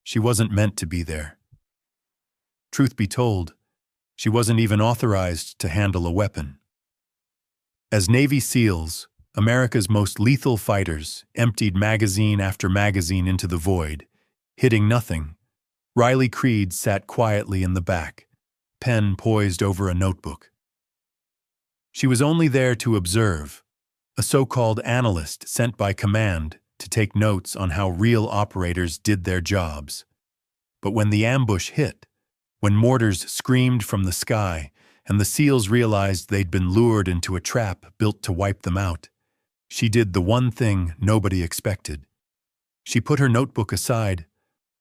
She wasn't meant to be there. Truth be told, she wasn't even authorized to handle a weapon. As Navy SEALs, America's most lethal fighters emptied magazine after magazine into the void, hitting nothing, Riley Creed sat quietly in the back, pen poised over a notebook. She was only there to observe, a so-called analyst sent by command to take notes on how real operators did their jobs. But when the ambush hit, when mortars screamed from the sky and the SEALs realized they'd been lured into a trap built to wipe them out, she did the one thing nobody expected. She put her notebook aside,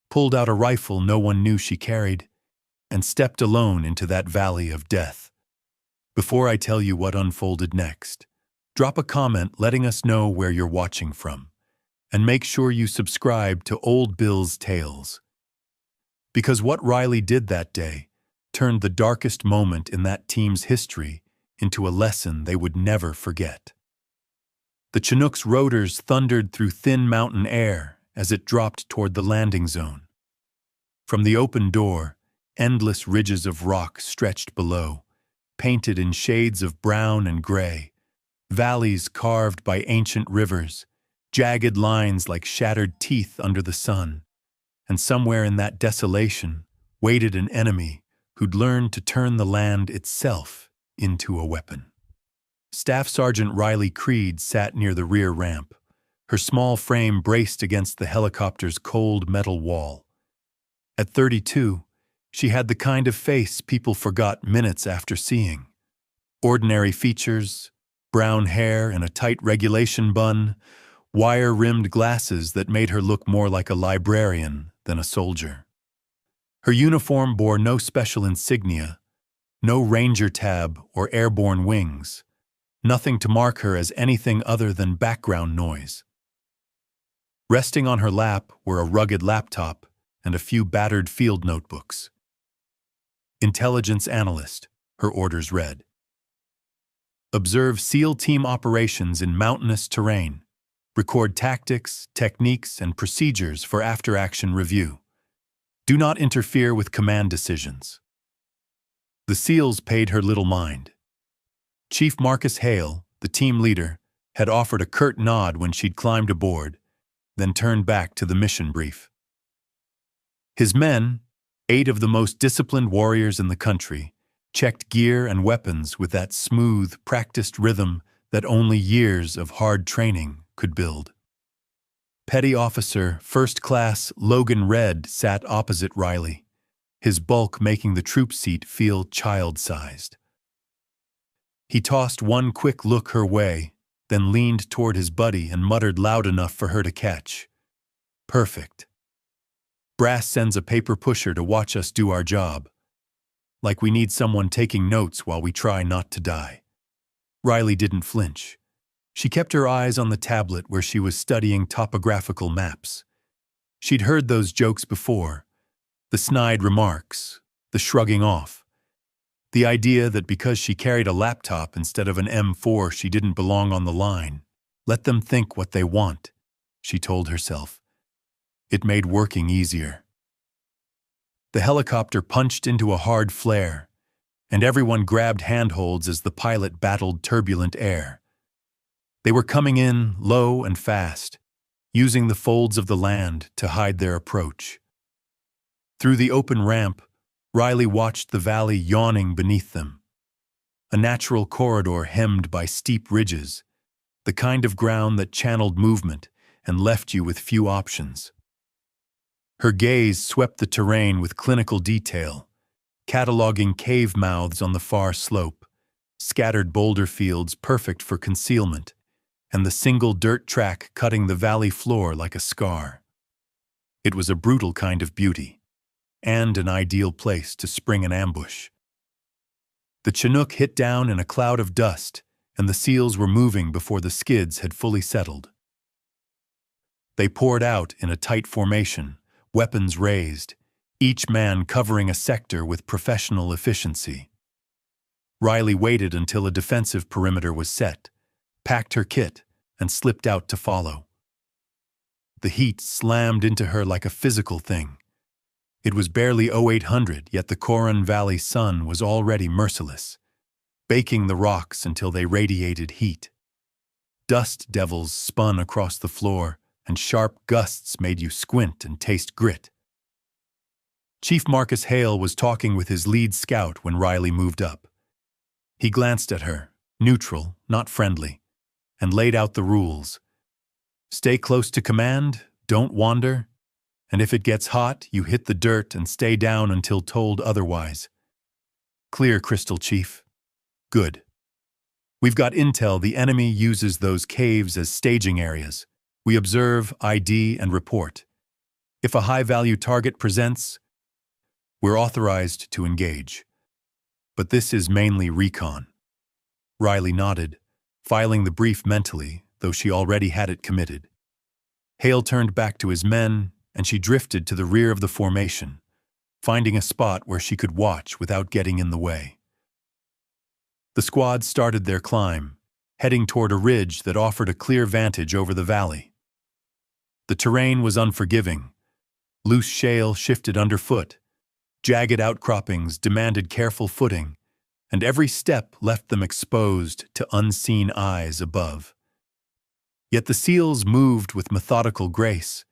pulled out a rifle no one knew she carried, and stepped alone into that valley of death. Before I tell you what unfolded next, drop a comment letting us know where you're watching from, and make sure you subscribe to Old Bill's Tales. Because what Riley did that day turned the darkest moment in that team's history into a lesson they would never forget. The Chinook's rotors thundered through thin mountain air as it dropped toward the landing zone. From the open door, endless ridges of rock stretched below, painted in shades of brown and gray, valleys carved by ancient rivers, jagged lines like shattered teeth under the sun. And somewhere in that desolation waited an enemy who'd learned to turn the land itself into a weapon. Staff Sergeant Riley Creed sat near the rear ramp, her small frame braced against the helicopter's cold metal wall. At 32, she had the kind of face people forgot minutes after seeing. Ordinary features, brown hair and a tight regulation bun, wire-rimmed glasses that made her look more like a librarian than a soldier. Her uniform bore no special insignia, no ranger tab or airborne wings, nothing to mark her as anything other than background noise. Resting on her lap were a rugged laptop and a few battered field notebooks. Intelligence Analyst, her orders read. Observe SEAL team operations in mountainous terrain. Record tactics, techniques, and procedures for after-action review. Do not interfere with command decisions. The SEALs paid her little mind. Chief Marcus Hale, the team leader, had offered a curt nod when she'd climbed aboard, then turned back to the mission brief. His men, 8 of the most disciplined warriors in the country, checked gear and weapons with that smooth, practiced rhythm that only years of hard training could build. Petty Officer First Class Logan Red sat opposite Riley, his bulk making the troop seat feel child-sized. He tossed one quick look her way, then leaned toward his buddy and muttered loud enough for her to catch. Perfect. Brass sends a paper pusher to watch us do our job. Like we need someone taking notes while we try not to die. Riley didn't flinch. She kept her eyes on the tablet where she was studying topographical maps. She'd heard those jokes before, the snide remarks, the shrugging off. The idea that because she carried a laptop instead of an M4 she didn't belong on the line. Let them think what they want, she told herself. It made working easier. The helicopter punched into a hard flare, and everyone grabbed handholds as the pilot battled turbulent air. They were coming in low and fast, using the folds of the land to hide their approach. Through the open ramp, Riley watched the valley yawning beneath them. A natural corridor hemmed by steep ridges, the kind of ground that channeled movement and left you with few options. Her gaze swept the terrain with clinical detail, cataloging cave mouths on the far slope, scattered boulder fields perfect for concealment, and the single dirt track cutting the valley floor like a scar. It was a brutal kind of beauty, and an ideal place to spring an ambush. The Chinook hit down in a cloud of dust, and the SEALs were moving before the skids had fully settled. They poured out in a tight formation, weapons raised, each man covering a sector with professional efficiency. Riley waited until a defensive perimeter was set, packed her kit, and slipped out to follow. The heat slammed into her like a physical thing, It was barely 0800, yet the Koran Valley sun was already merciless, baking the rocks until they radiated heat. Dust devils spun across the floor, and sharp gusts made you squint and taste grit. Chief Marcus Hale was talking with his lead scout when Riley moved up. He glanced at her, neutral, not friendly, and laid out the rules. Stay close to command, don't wander, and if it gets hot, you hit the dirt and stay down until told otherwise. Clear, Crystal Chief. Good. We've got intel the enemy uses those caves as staging areas. We observe, ID, and report. If a high-value target presents, we're authorized to engage. But this is mainly recon. Riley nodded, filing the brief mentally, though she already had it committed. Hale turned back to his men, and she drifted to the rear of the formation, finding a spot where she could watch without getting in the way. The squad started their climb, heading toward a ridge that offered a clear vantage over the valley. The terrain was unforgiving. Loose shale shifted underfoot. Jagged outcroppings demanded careful footing, and every step left them exposed to unseen eyes above. Yet the SEALs moved with methodical grace,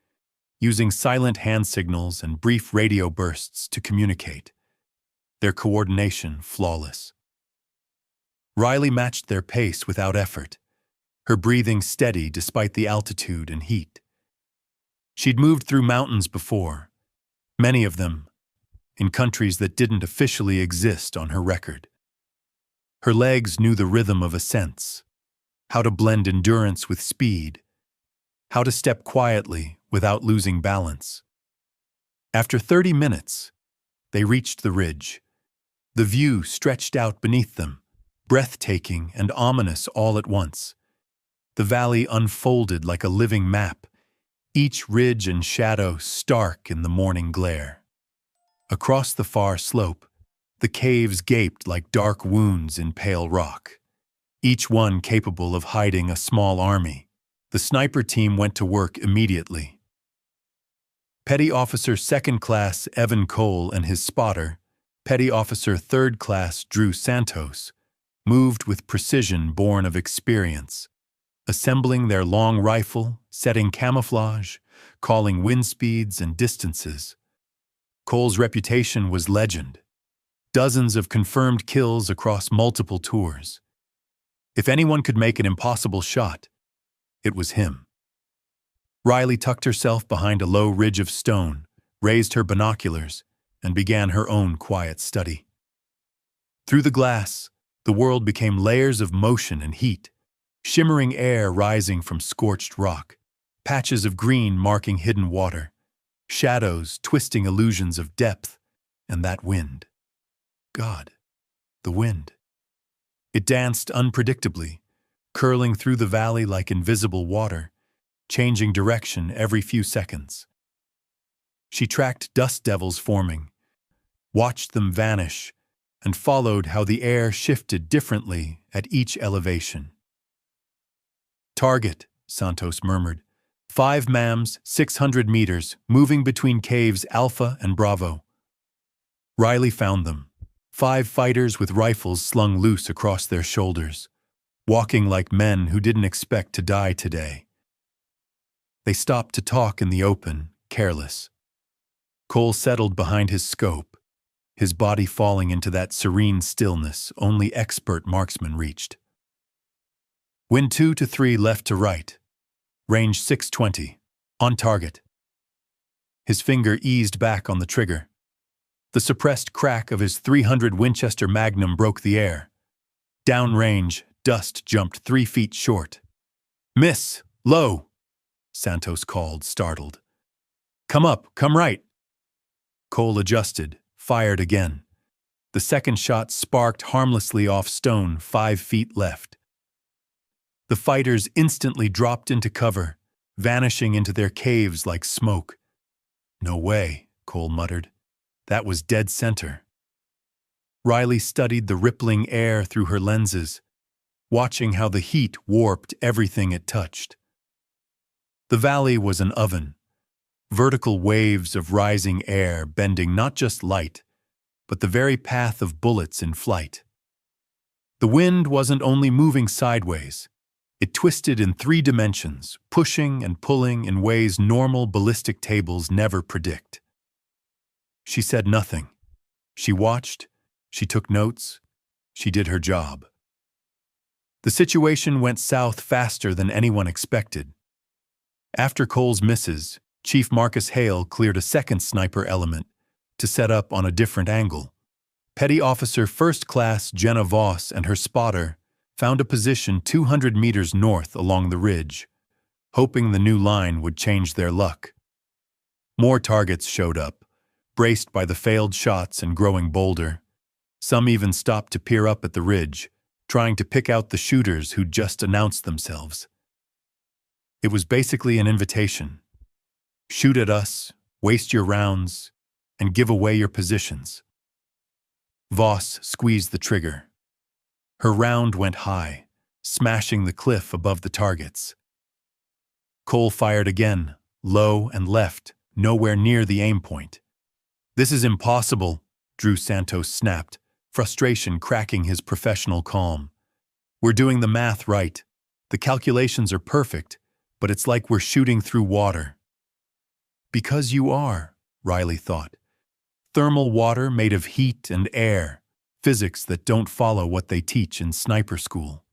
using silent hand signals and brief radio bursts to communicate, their coordination flawless. Riley matched their pace without effort, her breathing steady despite the altitude and heat. She'd moved through mountains before, many of them in countries that didn't officially exist on her record. Her legs knew the rhythm of ascents, how to blend endurance with speed, how to step quietly without losing balance. After 30 minutes, they reached the ridge. The view stretched out beneath them, breathtaking and ominous all at once. The valley unfolded like a living map, each ridge and shadow stark in the morning glare. Across the far slope, the caves gaped like dark wounds in pale rock, each one capable of hiding a small army. The sniper team went to work immediately. Petty Officer 2nd Class Evan Cole and his spotter, Petty Officer 3rd Class Drew Santos, moved with precision born of experience, assembling their long rifle, setting camouflage, calling wind speeds and distances. Cole's reputation was legend. Dozens of confirmed kills across multiple tours. If anyone could make an impossible shot, it was him. Riley tucked herself behind a low ridge of stone, raised her binoculars, and began her own quiet study. Through the glass, the world became layers of motion and heat, shimmering air rising from scorched rock, patches of green marking hidden water, shadows twisting illusions of depth, and that wind. God, the wind. It danced unpredictably, curling through the valley like invisible water, changing direction every few seconds. She tracked dust devils forming, watched them vanish, and followed how the air shifted differently at each elevation. Target, Santos murmured. 5 MAMs, 600 meters, moving between caves Alpha and Bravo. Riley found them, 5 fighters with rifles slung loose across their shoulders, walking like men who didn't expect to die today. They stopped to talk in the open, careless. Cole settled behind his scope, his body falling into that serene stillness only expert marksmen reached. Wind 2 to 3 left to right. Range 620. On target. His finger eased back on the trigger. The suppressed crack of his .300 Winchester Magnum broke the air. Downrange, dust jumped 3 feet short. Miss! Low! Santos called, startled. Come up, come right! Cole adjusted, fired again. The second shot sparked harmlessly off stone 5 feet left. The fighters instantly dropped into cover, vanishing into their caves like smoke. No way, Cole muttered. That was dead center. Riley studied the rippling air through her lenses, watching how the heat warped everything it touched. The valley was an oven, vertical waves of rising air bending not just light, but the very path of bullets in flight. The wind wasn't only moving sideways, it twisted in 3 dimensions, pushing and pulling in ways normal ballistic tables never predict. She said nothing. She watched, she took notes, she did her job. The situation went south faster than anyone expected. After Cole's misses, Chief Marcus Hale cleared a second sniper element to set up on a different angle. Petty Officer First Class Jenna Voss and her spotter found a position 200 meters north along the ridge, hoping the new line would change their luck. More targets showed up, braced by the failed shots and growing bolder. Some even stopped to peer up at the ridge, trying to pick out the shooters who'd just announced themselves. It was basically an invitation. Shoot at us, waste your rounds, and give away your positions. Voss squeezed the trigger. Her round went high, smashing the cliff above the targets. Cole fired again, low and left, nowhere near the aim point. "This is impossible," Drew Santos snapped, frustration cracking his professional calm. "We're doing the math right. The calculations are perfect, but it's like we're shooting through water." "Because you are," Riley thought. "Thermal water made of heat and air, physics that don't follow what they teach in sniper school."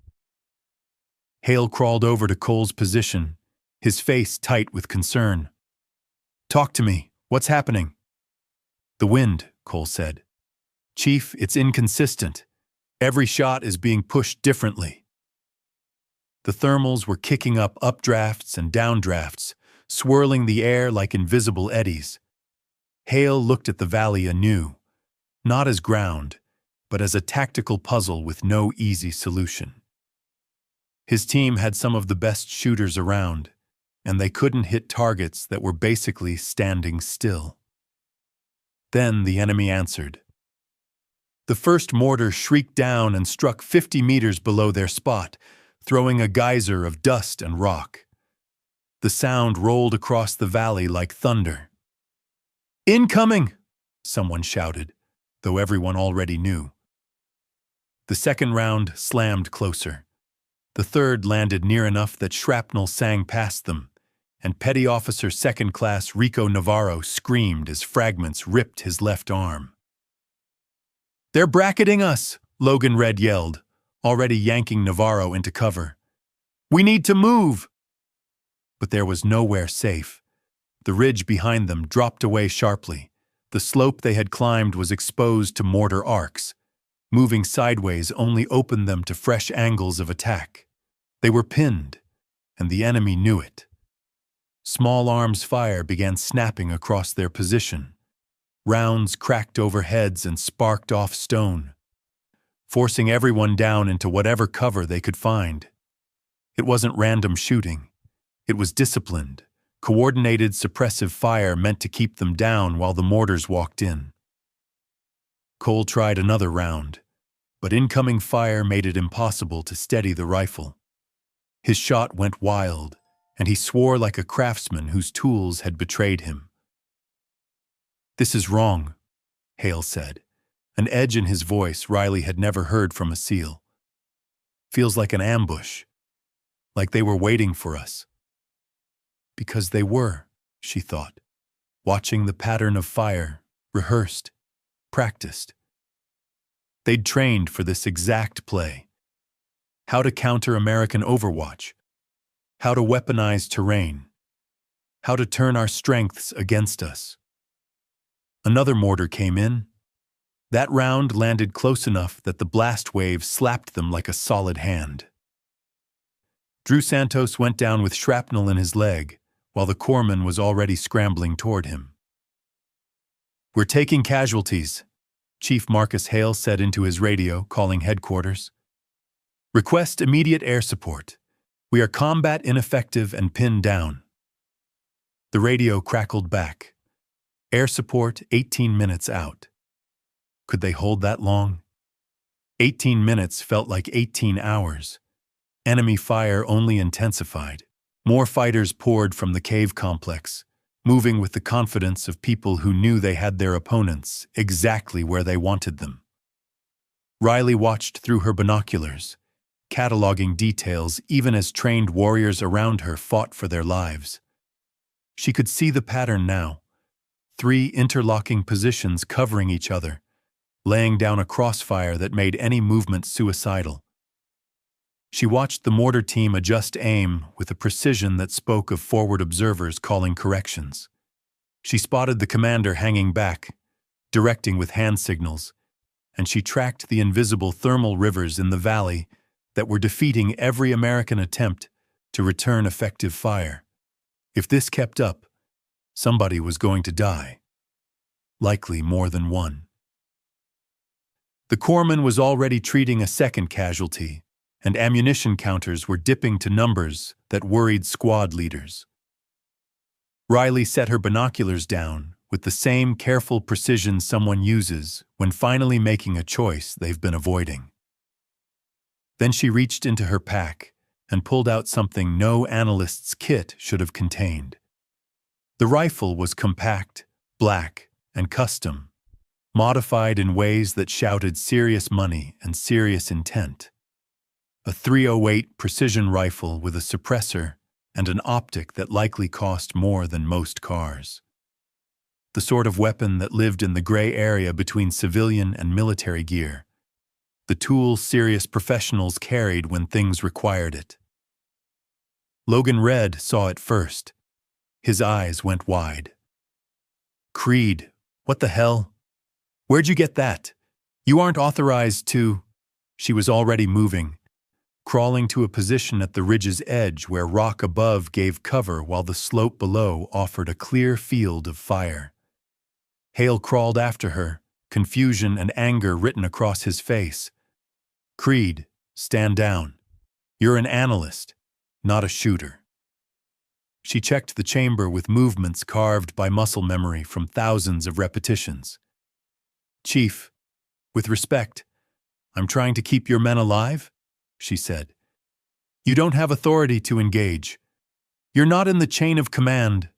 Hale crawled over to Cole's position, his face tight with concern. "Talk to me. What's happening?" "The wind," Cole said. "Chief, it's inconsistent. Every shot is being pushed differently." The thermals were kicking up updrafts and downdrafts, swirling the air like invisible eddies. Hale looked at the valley anew, not as ground, but as a tactical puzzle with no easy solution. His team had some of the best shooters around, and they couldn't hit targets that were basically standing still. Then the enemy answered. The first mortar shrieked down and struck 50 meters below their spot, throwing a geyser of dust and rock. The sound rolled across the valley like thunder. "Incoming!" someone shouted, though everyone already knew. The second round slammed closer. The third landed near enough that shrapnel sang past them, and Petty Officer Second Class Rico Navarro screamed as fragments ripped his left arm. "They're bracketing us!" Logan Red yelled, already yanking Navarro into cover. "We need to move!" But there was nowhere safe. The ridge behind them dropped away sharply. The slope they had climbed was exposed to mortar arcs. Moving sideways only opened them to fresh angles of attack. They were pinned, and the enemy knew it. Small arms fire began snapping across their position. Rounds cracked over heads and sparked off stone, forcing everyone down into whatever cover they could find. It wasn't random shooting. It was disciplined, coordinated suppressive fire meant to keep them down while the mortars walked in. Cole tried another round, but incoming fire made it impossible to steady the rifle. His shot went wild, and he swore like a craftsman whose tools had betrayed him. "This is wrong," Hale said, an edge in his voice Riley had never heard from a SEAL. "Feels like an ambush, like they were waiting for us." Because they were, she thought, watching the pattern of fire, rehearsed, practiced. They'd trained for this exact play. How to counter American Overwatch, how to weaponize terrain, how to turn our strengths against us. Another mortar came in. That round landed close enough that the blast wave slapped them like a solid hand. Drew Santos went down with shrapnel in his leg, while the corpsman was already scrambling toward him. "We're taking casualties," Chief Marcus Hale said into his radio, calling headquarters. "Request immediate air support. We are combat ineffective and pinned down." The radio crackled back. Air support 18 minutes out. Could they hold that long? 18 minutes felt like 18 hours. Enemy fire only intensified. More fighters poured from the cave complex, moving with the confidence of people who knew they had their opponents exactly where they wanted them. Riley watched through her binoculars, cataloging details even as trained warriors around her fought for their lives. She could see the pattern now, 3 interlocking positions covering each other, laying down a crossfire that made any movement suicidal. She watched the mortar team adjust aim with a precision that spoke of forward observers calling corrections. She spotted the commander hanging back, directing with hand signals, and she tracked the invisible thermal rivers in the valley that were defeating every American attempt to return effective fire. If this kept up, somebody was going to die. Likely more than one. The corpsman was already treating a second casualty, and ammunition counters were dipping to numbers that worried squad leaders. Riley set her binoculars down with the same careful precision someone uses when finally making a choice they've been avoiding. Then she reached into her pack and pulled out something no analyst's kit should have contained. The rifle was compact, black, and custom, modified in ways that shouted serious money and serious intent. A .308 precision rifle with a suppressor and an optic that likely cost more than most cars. The sort of weapon that lived in the gray area between civilian and military gear. The tool serious professionals carried when things required it. Logan Red saw it first. His eyes went wide. "Creed, what the hell? Where'd you get that? You aren't authorized to..." She was already moving, crawling to a position at the ridge's edge where rock above gave cover while the slope below offered a clear field of fire. Hale crawled after her, confusion and anger written across his face. "Creed, stand down. You're an analyst, not a shooter." She checked the chamber with movements carved by muscle memory from thousands of repetitions. "Chief, with respect, I'm trying to keep your men alive," she said. "You don't have authority to engage. You're not in the chain of command."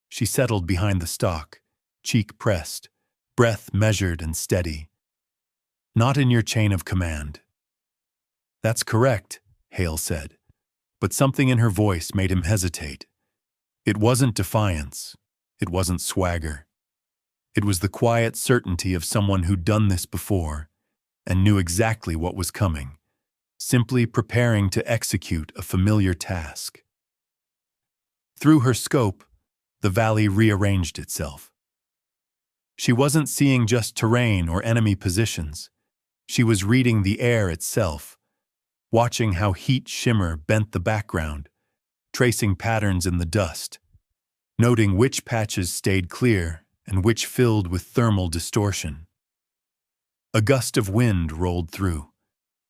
She settled behind the stock, cheek pressed, breath measured and steady. "Not in your chain of command." "That's correct," Hale said, but something in her voice made him hesitate. It wasn't defiance. It wasn't swagger. It was the quiet certainty of someone who'd done this before and knew exactly what was coming, simply preparing to execute a familiar task. Through her scope, the valley rearranged itself. She wasn't seeing just terrain or enemy positions. She was reading the air itself, watching how heat shimmer bent the background, tracing patterns in the dust, noting which patches stayed clear and which filled with thermal distortion. A gust of wind rolled through.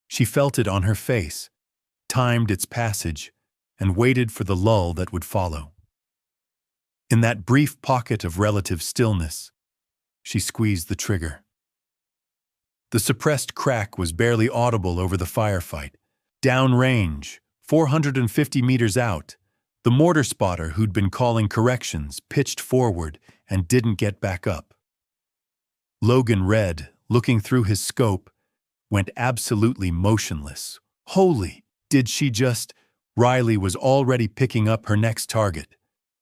She felt it on her face, timed its passage, and waited for the lull that would follow. In that brief pocket of relative stillness, she squeezed the trigger. The suppressed crack was barely audible over the firefight. Downrange, 450 meters out, the mortar spotter who'd been calling corrections pitched forward and didn't get back up. Logan Red, looking through his scope, went absolutely motionless. Holy, did she just... Riley was already picking up her next target.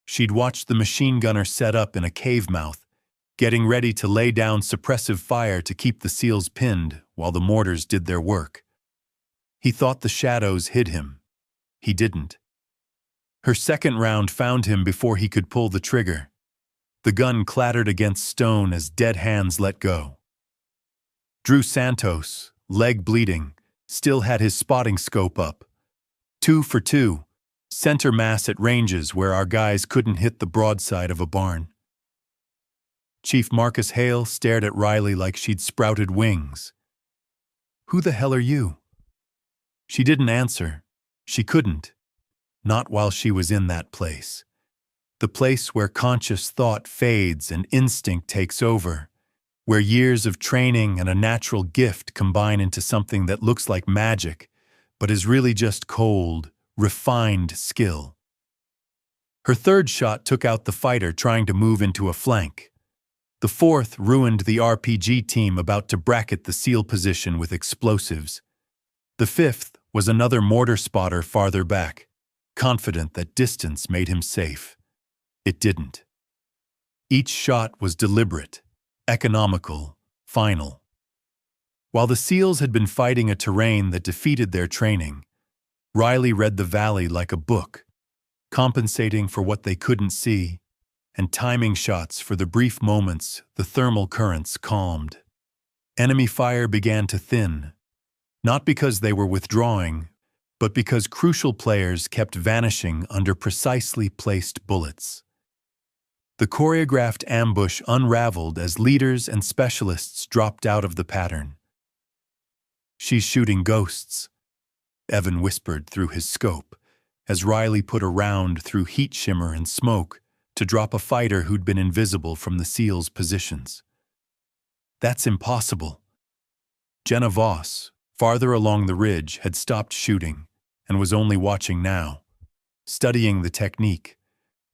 She'd watched the machine gunner set up in a cave mouth, getting ready to lay down suppressive fire to keep the SEALs pinned while the mortars did their work. He thought the shadows hid him. He didn't. Her second round found him before he could pull the trigger. The gun clattered against stone as dead hands let go. Drew Santos, leg bleeding, still had his spotting scope up. 2 for 2, center mass at ranges where our guys couldn't hit the broadside of a barn. Chief Marcus Hale stared at Riley like she'd sprouted wings. "Who the hell are you?" She didn't answer. She couldn't. Not while she was in that place. The place where conscious thought fades and instinct takes over, where years of training and a natural gift combine into something that looks like magic, but is really just cold, refined skill. Her third shot took out the fighter trying to move into a flank. The fourth ruined the RPG team about to bracket the SEAL position with explosives. The fifth was another mortar spotter farther back, confident that distance made him safe. It didn't. Each shot was deliberate, economical, final. While the SEALs had been fighting a terrain that defeated their training, Riley read the valley like a book, compensating for what they couldn't see, and timing shots for the brief moments the thermal currents calmed. Enemy fire began to thin, not because they were withdrawing, but because crucial players kept vanishing under precisely placed bullets. The choreographed ambush unraveled as leaders and specialists dropped out of the pattern. "She's shooting ghosts," Evan whispered through his scope, as Riley put a round through heat shimmer and smoke to drop a fighter who'd been invisible from the SEALs' positions. "That's impossible." Jenna Voss, farther along the ridge, had stopped shooting and was only watching now, studying the technique,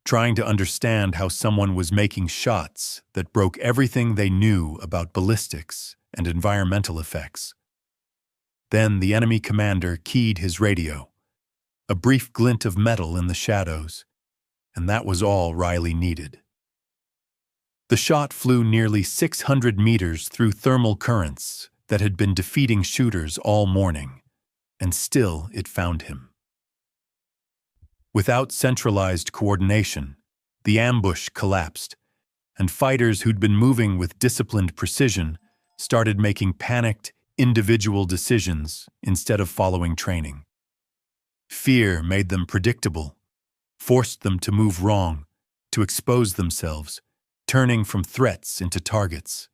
trying to understand how someone was making shots that broke everything they knew about ballistics and environmental effects. Then the enemy commander keyed his radio, a brief glint of metal in the shadows, and that was all Riley needed. The shot flew nearly 600 meters through thermal currents that had been defeating shooters all morning, and still it found him. Without centralized coordination, the ambush collapsed, and fighters who'd been moving with disciplined precision started making panicked, individual decisions instead of following training. Fear made them predictable, forced them to move wrong, to expose themselves, turning from threats into targets.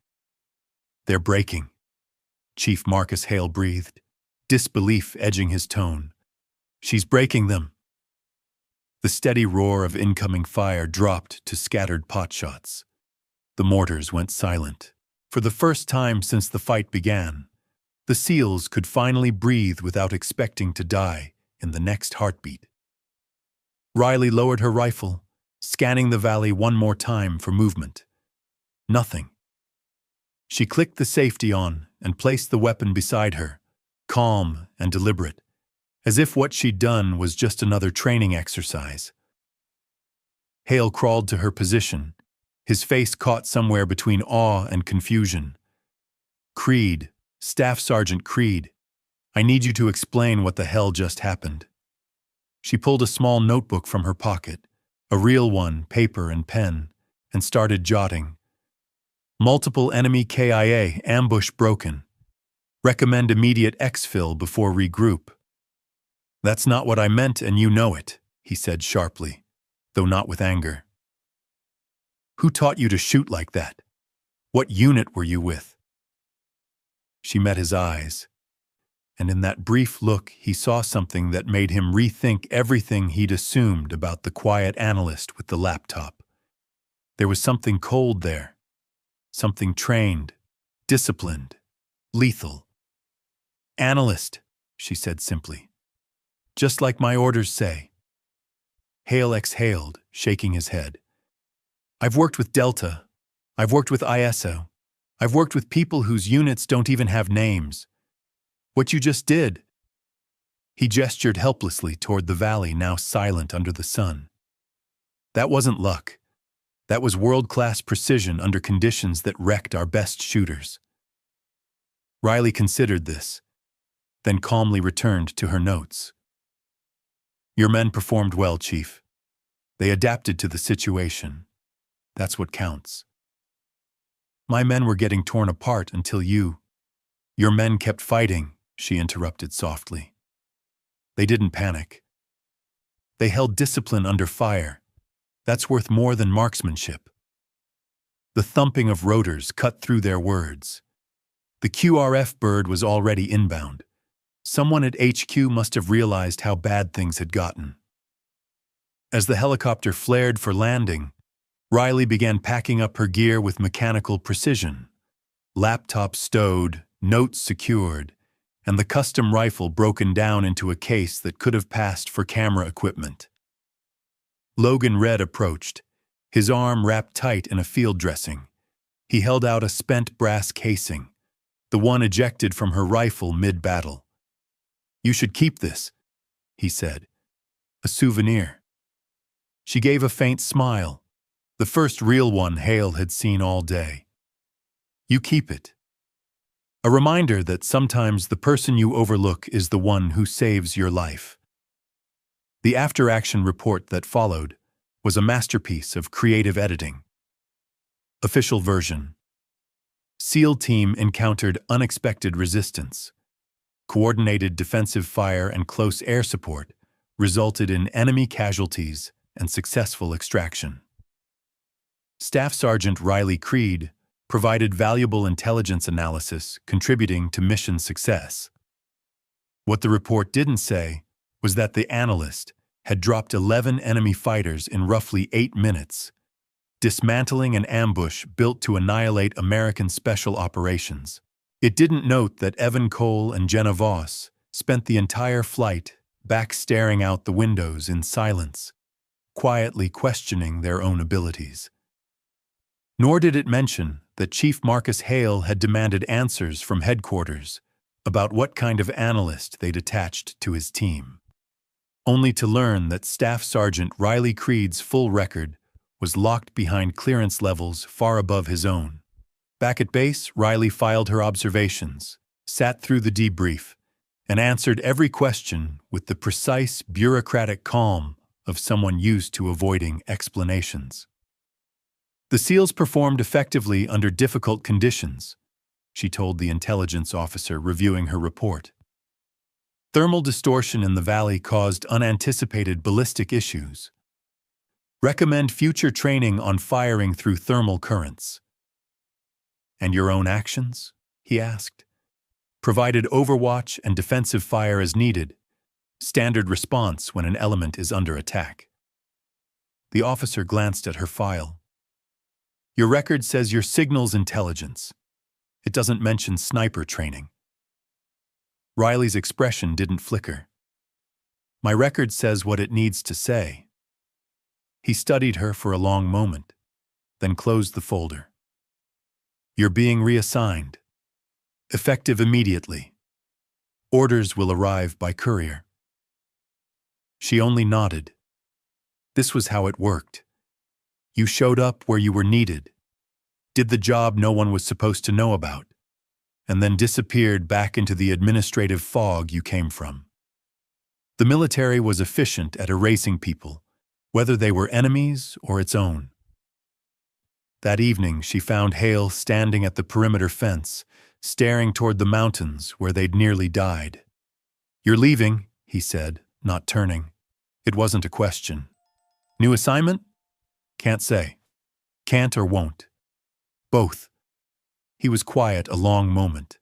"They're breaking," Chief Marcus Hale breathed, disbelief edging his tone. "She's breaking them." The steady roar of incoming fire dropped to scattered potshots. The mortars went silent. For the first time since the fight began, the SEALs could finally breathe without expecting to die in the next heartbeat. Riley lowered her rifle, scanning the valley one more time for movement. Nothing. She clicked the safety on and placed the weapon beside her, calm and deliberate, as if what she'd done was just another training exercise. Hale crawled to her position, his face caught somewhere between awe and confusion. "Creed, Staff Sergeant Creed, I need you to explain what the hell just happened." She pulled a small notebook from her pocket, a real one, paper and pen, and started jotting. "Multiple enemy KIA, ambush broken. Recommend immediate exfil before regroup." "That's not what I meant, and you know it," he said sharply, though not with anger. "Who taught you to shoot like that? What unit were you with?" She met his eyes, and in that brief look he saw something that made him rethink everything he'd assumed about the quiet analyst with the laptop. There was something cold there, something trained, disciplined, lethal. "Analyst," she said simply. "Just like my orders say." Hale exhaled, shaking his head. "I've worked with Delta. I've worked with ISO. I've worked with people whose units don't even have names. What you just did." He gestured helplessly toward the valley now silent under the sun. "That wasn't luck. That was world-class precision under conditions that wrecked our best shooters." Riley considered this, then calmly returned to her notes. "Your men performed well, Chief. They adapted to the situation. That's what counts. My men were getting torn apart until you—" "Your men kept fighting," she interrupted softly. "They didn't panic. They held discipline under fire. That's worth more than marksmanship." The thumping of rotors cut through their words. The QRF bird was already inbound. Someone at HQ must have realized how bad things had gotten. As the helicopter flared for landing, Riley began packing up her gear with mechanical precision. Laptop stowed, notes secured, and the custom rifle broken down into a case that could have passed for camera equipment. Logan Red approached, his arm wrapped tight in a field dressing. He held out a spent brass casing, the one ejected from her rifle mid-battle. "You should keep this," he said. "A souvenir." She gave a faint smile, the first real one Hale had seen all day. "You keep it." A reminder that sometimes the person you overlook is the one who saves your life. The after-action report that followed was a masterpiece of creative editing. Official version. SEAL team encountered unexpected resistance. Coordinated defensive fire and close air support resulted in enemy casualties and successful extraction. Staff Sergeant Riley Creed provided valuable intelligence analysis contributing to mission success. What the report didn't say was that the analyst had dropped 11 enemy fighters in roughly 8 minutes, dismantling an ambush built to annihilate American special operations. It didn't note that Evan Cole and Jenna Voss spent the entire flight back staring out the windows in silence, quietly questioning their own abilities. Nor did it mention that Chief Marcus Hale had demanded answers from headquarters about what kind of analyst they'd attached to his team, only to learn that Staff Sergeant Riley Creed's full record was locked behind clearance levels far above his own. Back at base, Riley filed her observations, sat through the debrief, and answered every question with the precise bureaucratic calm of someone used to avoiding explanations. The SEALs performed effectively under difficult conditions, she told the intelligence officer reviewing her report. Thermal distortion in the valley caused unanticipated ballistic issues. Recommend future training on firing through thermal currents. And your own actions? He asked. Provided overwatch and defensive fire as needed. Standard response when an element is under attack. The officer glanced at her file. Your record says your signals intelligence. It doesn't mention sniper training. Riley's expression didn't flicker. My record says what it needs to say. He studied her for a long moment, then closed the folder. You're being reassigned. Effective immediately. Orders will arrive by courier. She only nodded. This was how it worked. You showed up where you were needed, did the job no one was supposed to know about, and then disappeared back into the administrative fog you came from. The military was efficient at erasing people, whether they were enemies or its own. That evening, she found Hale standing at the perimeter fence, staring toward the mountains where they'd nearly died. You're leaving, he said, not turning. It wasn't a question. New assignment? Can't say. Can't or won't. Both. He was quiet a long moment.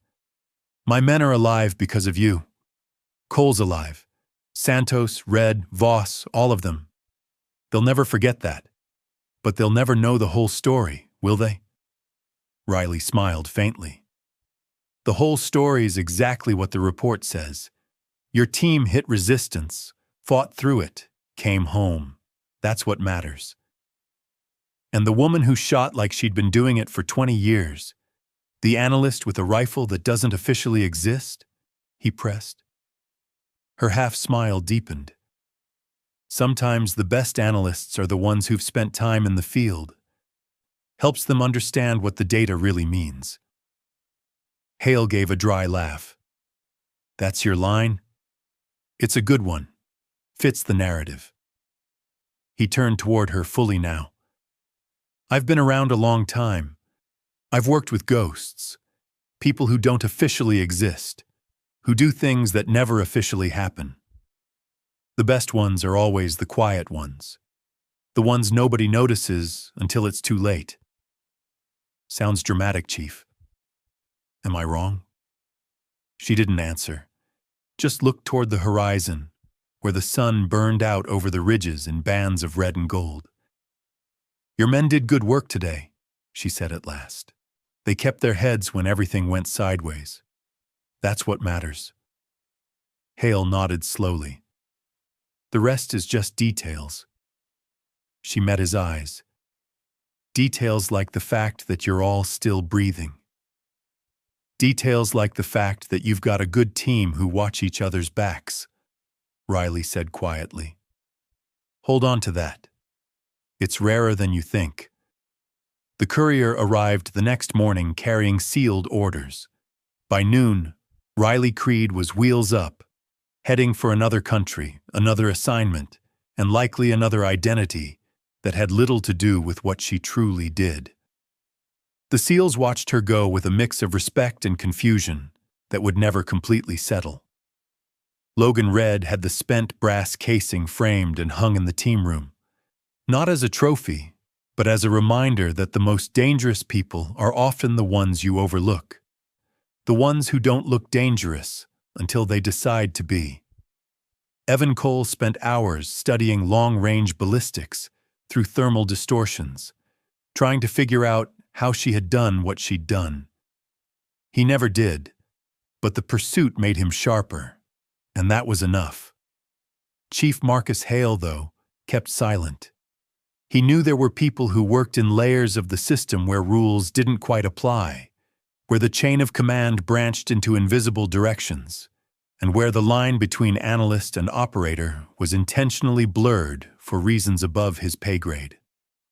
My men are alive because of you. Cole's alive. Santos, Red, Voss, all of them. They'll never forget that. But they'll never know the whole story, will they? Riley smiled faintly. The whole story's exactly what the report says. Your team hit resistance, fought through it, came home. That's what matters. And the woman who shot like she'd been doing it for 20 years, the analyst with a rifle that doesn't officially exist, he pressed. Her half-smile deepened. Sometimes the best analysts are the ones who've spent time in the field. Helps them understand what the data really means. Hale gave a dry laugh. That's your line? It's a good one. Fits the narrative. He turned toward her fully now. I've been around a long time. I've worked with ghosts, people who don't officially exist, who do things that never officially happen. The best ones are always the quiet ones, the ones nobody notices until it's too late. Sounds dramatic, Chief. Am I wrong? She didn't answer, just looked toward the horizon, where the sun burned out over the ridges in bands of red and gold. Your men did good work today, she said at last. They kept their heads when everything went sideways. That's what matters. Hale nodded slowly. The rest is just details. she met his eyes. Details like the fact that you're all still breathing. Details like the fact that you've got a good team who watch each other's backs, Riley said quietly. Hold on to that. It's rarer than you think. The courier arrived the next morning carrying sealed orders. By noon, Riley Creed was wheels up, heading for another country, another assignment, and likely another identity that had little to do with what she truly did. The SEALs watched her go with a mix of respect and confusion that would never completely settle. Logan Red had the spent brass casing framed and hung in the team room, not as a trophy, but as a reminder that the most dangerous people are often the ones you overlook, the ones who don't look dangerous until they decide to be. Evan Cole spent hours studying long-range ballistics through thermal distortions, trying to figure out how she had done what she'd done. He never did, but the pursuit made him sharper, and that was enough. Chief Marcus Hale, though, kept silent. He knew there were people who worked in layers of the system where rules didn't quite apply, where the chain of command branched into invisible directions, and where the line between analyst and operator was intentionally blurred for reasons above his pay grade.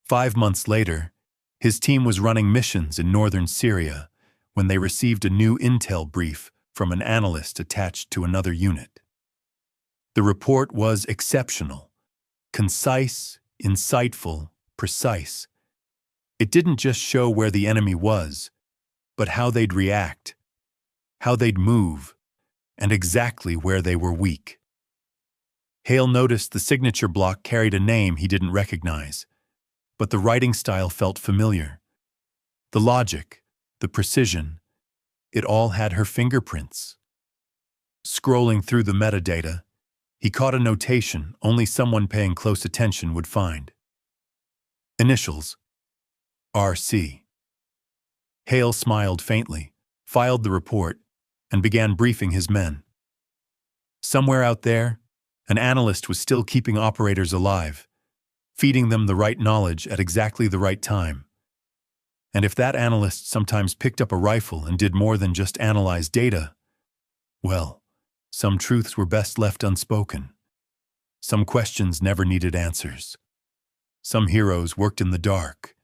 5 months later, his team was running missions in northern Syria when they received a new intel brief from an analyst attached to another unit. The report was exceptional, concise, insightful, precise. It didn't just show where the enemy was, but how they'd react, how they'd move, and exactly where they were weak. Hale noticed the signature block carried a name he didn't recognize, but the writing style felt familiar. The logic, the precision, it all had her fingerprints. Scrolling through the metadata, he caught a notation only someone paying close attention would find. Initials, RC. Hale smiled faintly, filed the report, and began briefing his men. Somewhere out there, an analyst was still keeping operators alive, feeding them the right knowledge at exactly the right time. And if that analyst sometimes picked up a rifle and did more than just analyze data, well, some truths were best left unspoken. Some questions never needed answers. Some heroes worked in the dark,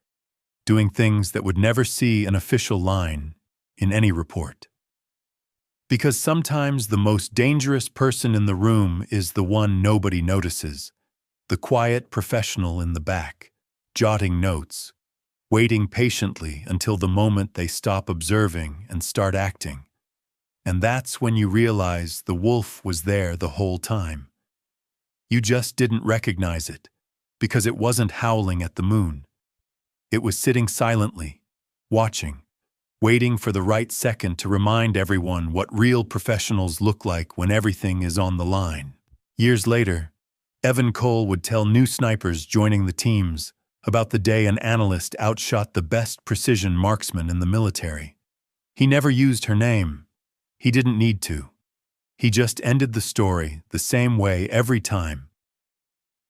doing things that would never see an official line in any report. Because sometimes the most dangerous person in the room is the one nobody notices, the quiet professional in the back, jotting notes, waiting patiently until the moment they stop observing and start acting. And that's when you realize the wolf was there the whole time. You just didn't recognize it, because it wasn't howling at the moon. It was sitting silently, watching, waiting for the right second to remind everyone what real professionals look like when everything is on the line. Years later, Evan Cole would tell new snipers joining the teams about the day an analyst outshot the best precision marksman in the military. He never used her name. He didn't need to. He just ended the story the same way every time.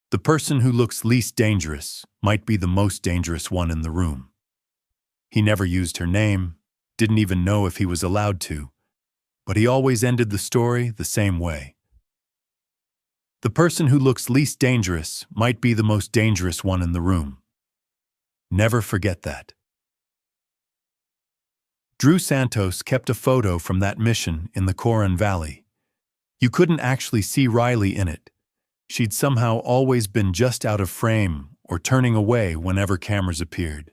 The person who looks least dangerous might be the most dangerous one in the room. He never used her name, didn't even know if he was allowed to, but he always ended the story the same way. The person who looks least dangerous might be the most dangerous one in the room. Never forget that. Drew Santos kept a photo from that mission in the Coron Valley. You couldn't actually see Riley in it. She'd somehow always been just out of frame or turning away whenever cameras appeared.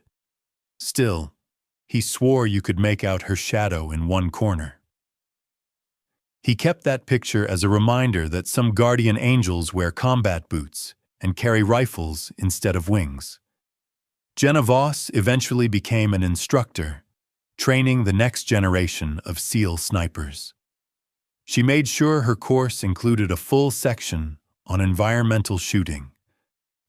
Still, he swore you could make out her shadow in one corner. He kept that picture as a reminder that some guardian angels wear combat boots and carry rifles instead of wings. Jenna Voss eventually became an instructor, training the next generation of SEAL snipers. She made sure her course included a full section on environmental shooting,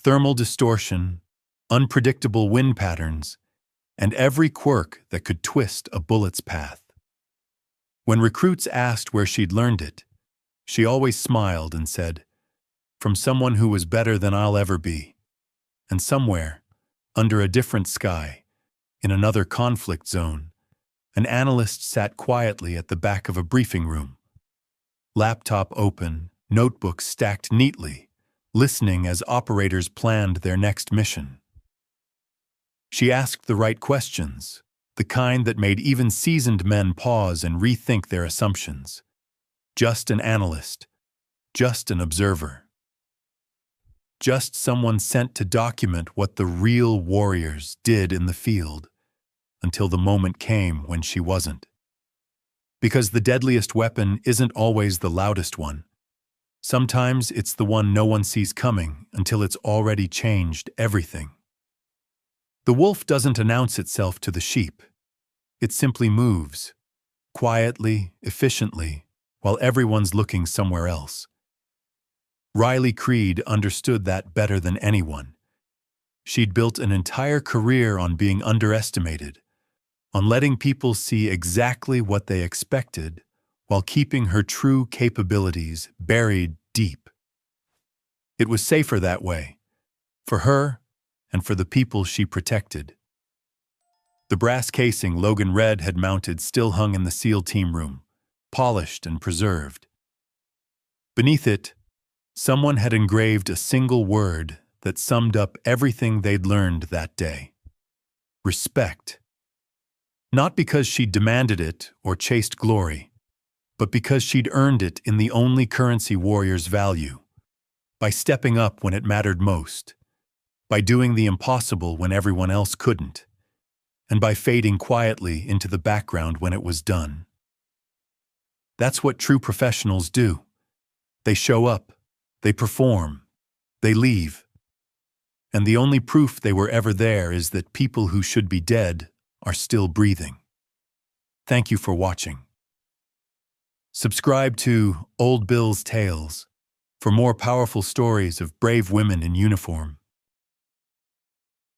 thermal distortion, unpredictable wind patterns, and every quirk that could twist a bullet's path. When recruits asked where she'd learned it, she always smiled and said, "From someone who was better than I'll ever be." And somewhere, under a different sky, in another conflict zone, an analyst sat quietly at the back of a briefing room. Laptop open, notebooks stacked neatly, listening as operators planned their next mission. She asked the right questions, the kind that made even seasoned men pause and rethink their assumptions. Just an analyst, just an observer. Just someone sent to document what the real warriors did in the field, until the moment came when she wasn't. Because the deadliest weapon isn't always the loudest one. Sometimes it's the one no one sees coming until it's already changed everything. The wolf doesn't announce itself to the sheep. It simply moves, quietly, efficiently, while everyone's looking somewhere else. Riley Creed understood that better than anyone. She'd built an entire career on being underestimated, on letting people see exactly what they expected while keeping her true capabilities buried deep. It was safer that way, for her and for the people she protected. The brass casing Logan Red had mounted still hung in the SEAL team room, polished and preserved. Beneath it, someone had engraved a single word that summed up everything they'd learned that day. Respect. Not because she'd demanded it or chased glory, but because she'd earned it in the only currency warriors value, by stepping up when it mattered most, by doing the impossible when everyone else couldn't, and by fading quietly into the background when it was done. That's what true professionals do. They show up, they perform, they leave. And the only proof they were ever there is that people who should be dead are still breathing. Thank you for watching. Subscribe to Old Bill's Tales for more powerful stories of brave women in uniform.